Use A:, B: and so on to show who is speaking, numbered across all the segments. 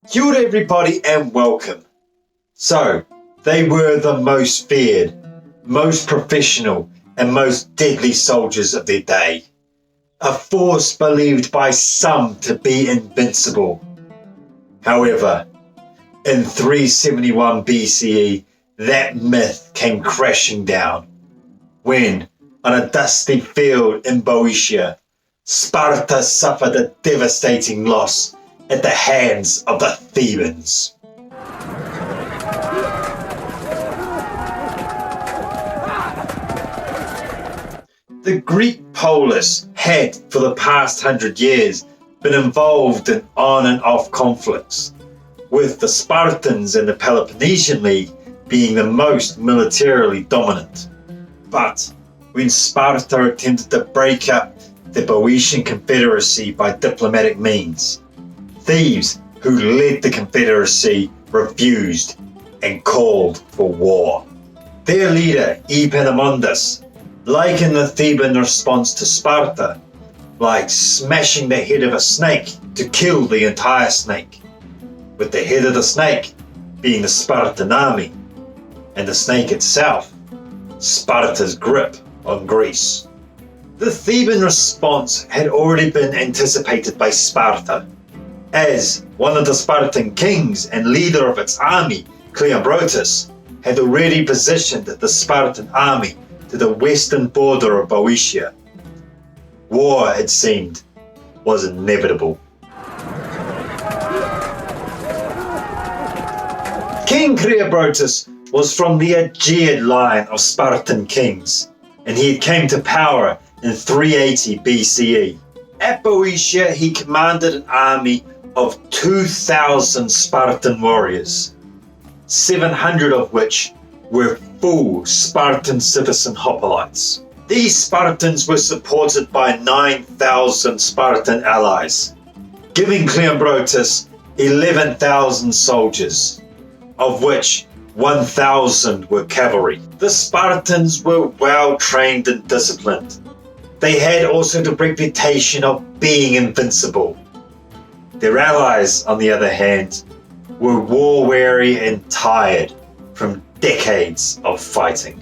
A: Kia ora everybody and welcome. So, they were the most feared, most professional and most deadly soldiers of their day. A force believed by some to be invincible. However, in 371 BCE, that myth came crashing down when, on a dusty field in Boeotia, Sparta suffered a devastating loss at the hands of the Thebians. The Greek polis had, for the past 100 years, been involved in on and off conflicts, with the Spartans and the Peloponnesian League being the most militarily dominant. But when Sparta attempted to break up the Boeotian Confederacy by diplomatic means, Thebes, who led the Confederacy, refused and called for war. Their leader, Epaminondas, likened the Theban response to Sparta like smashing the head of a snake to kill the entire snake, with the head of the snake being the Spartan army, and the snake itself, Sparta's grip on Greece. The Theban response had already been anticipated by Sparta, as one of the Spartan kings and leader of its army, Cleombrotus, had already positioned the Spartan army to the western border of Boeotia. War, it seemed, was inevitable. King Cleombrotus was from the Aegean line of Spartan kings, and he came to power in 380 BCE. At Boeotia, he commanded an army of 2,000 Spartan warriors, 700 of which were full Spartan citizen hoplites. These Spartans were supported by 9,000 Spartan allies, giving Cleombrotus 11,000 soldiers, of which 1,000 were cavalry. The Spartans were well trained and disciplined. They had also the reputation of being invincible. Their allies, on the other hand, were war-weary and tired from decades of fighting.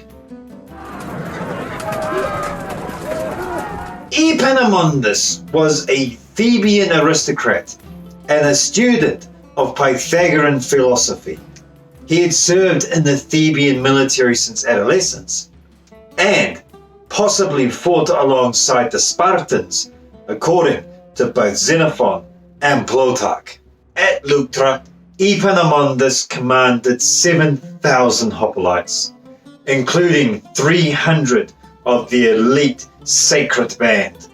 A: Epaminondas was a Thebian aristocrat and a student of Pythagorean philosophy. He had served in the Thebian military since adolescence, and possibly fought alongside the Spartans, according to both Xenophon and Plutarch. At Leuctra, Epaminondas commanded 7,000 hoplites, including 300 of the elite sacred band,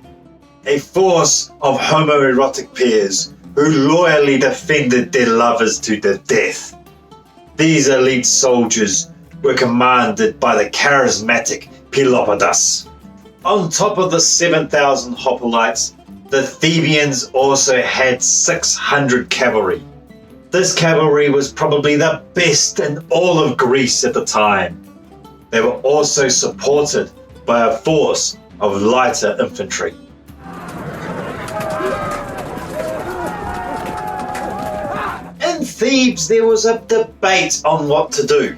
A: a force of homoerotic pairs who loyally defended their lovers to the death. These elite soldiers were commanded by the charismatic Pelopidas. On top of the 7,000 hoplites, the Thebians also had 600 cavalry. This cavalry was probably the best in all of Greece at the time. They were also supported by a force of lighter infantry. In Thebes, there was a debate on what to do.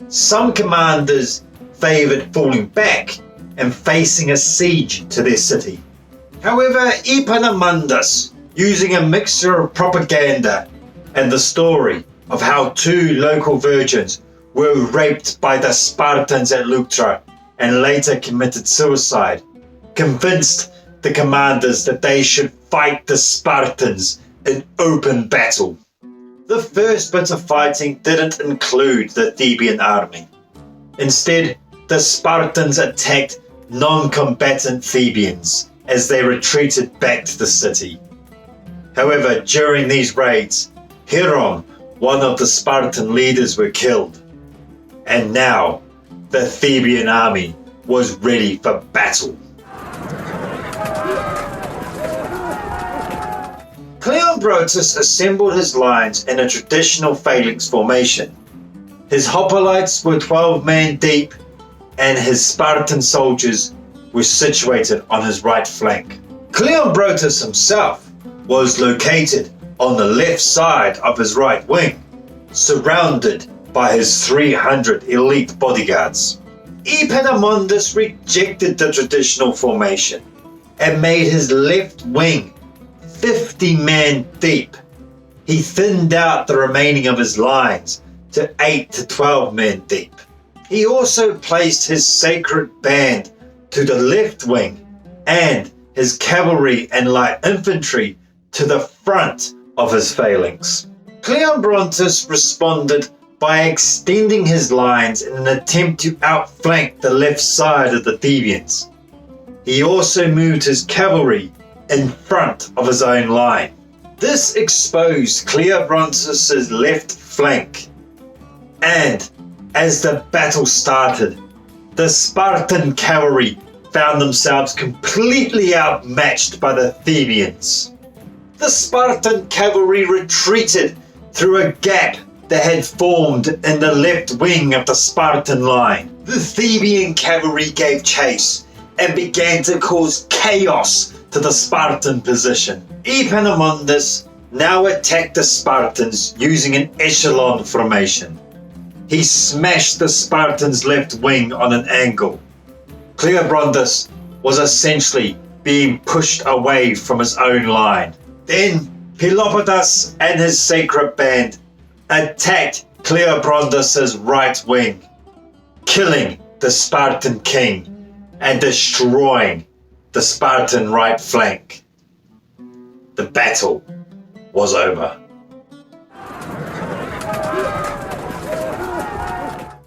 A: Some commanders favoured falling back and facing a siege to their city. However, Epaminondas, using a mixture of propaganda and the story of how two local virgins were raped by the Spartans at Leuctra and later committed suicide, convinced the commanders that they should fight the Spartans in open battle. The first bit of fighting didn't include the Theban army. Instead, the Spartans attacked non-combatant Thebians as they retreated back to the city. However, during these raids, Hieron, one of the Spartan leaders, were killed. And now, the Theban army was ready for battle. Cleombrotus assembled his lines in a traditional phalanx formation. His hoplites were 12 men deep, and his Spartan soldiers were situated on his right flank. Cleombrotus himself was located on the left side of his right wing, surrounded by his 300 elite bodyguards. Epaminondas rejected the traditional formation and made his left wing 50 men deep. He thinned out the remaining of his lines to 8 to 12 men deep. He also placed his sacred band to the left wing and his cavalry and light infantry to the front of his phalanx. Cleombrontus responded by extending his lines in an attempt to outflank the left side of the Thebians. He also moved his cavalry in front of his own line. This exposed Cleombrontus' left flank, and as the battle started, the Spartan cavalry found themselves completely outmatched by the Thebians. The Spartan cavalry retreated through a gap that had formed in the left wing of the Spartan line. The Thebian cavalry gave chase and began to cause chaos to the Spartan position. Epaminondas now attacked the Spartans using an echelon formation. He smashed the Spartans' left wing on an angle. Cleombrontus was essentially being pushed away from his own line. Then Pelopidas and his sacred band attacked Cleombrontus' right wing, killing the Spartan king and destroying the Spartan right flank. The battle was over.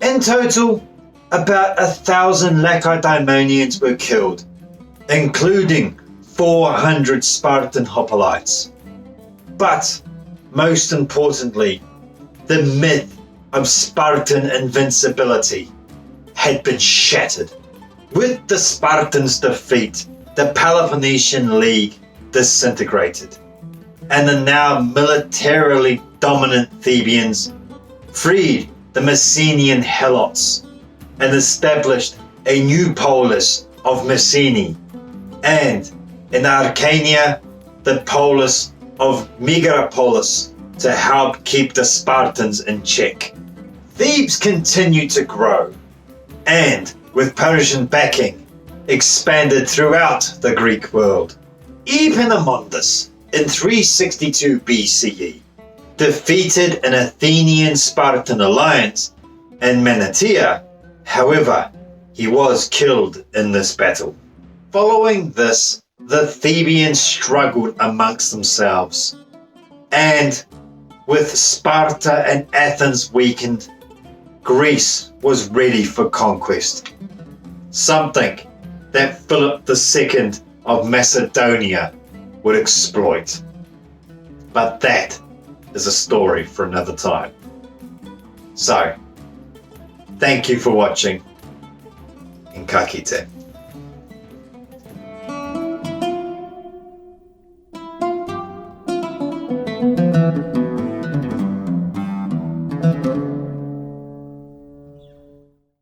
A: In total, about 1,000 Lacedaemonians were killed, including 400 Spartan hoplites. But, most importantly, the myth of Spartan invincibility had been shattered. With the Spartans' defeat, the Peloponnesian League disintegrated, and the now militarily dominant Thebians freed the Messenian Helots and established a new polis of Messene, and in Arcania, the polis of Megapolis, to help keep the Spartans in check. Thebes continued to grow, and with Persian backing, expanded throughout the Greek world. Epaminondas, in 362 BCE, defeated an Athenian-Spartan alliance in Manatea. However, he was killed in this battle. Following this, the Thebians struggled amongst themselves, and with Sparta and Athens weakened, Greece was ready for conquest, something that Philip II of Macedonia would exploit. But that is a story for another time. So, thank you for watching, and ka kite.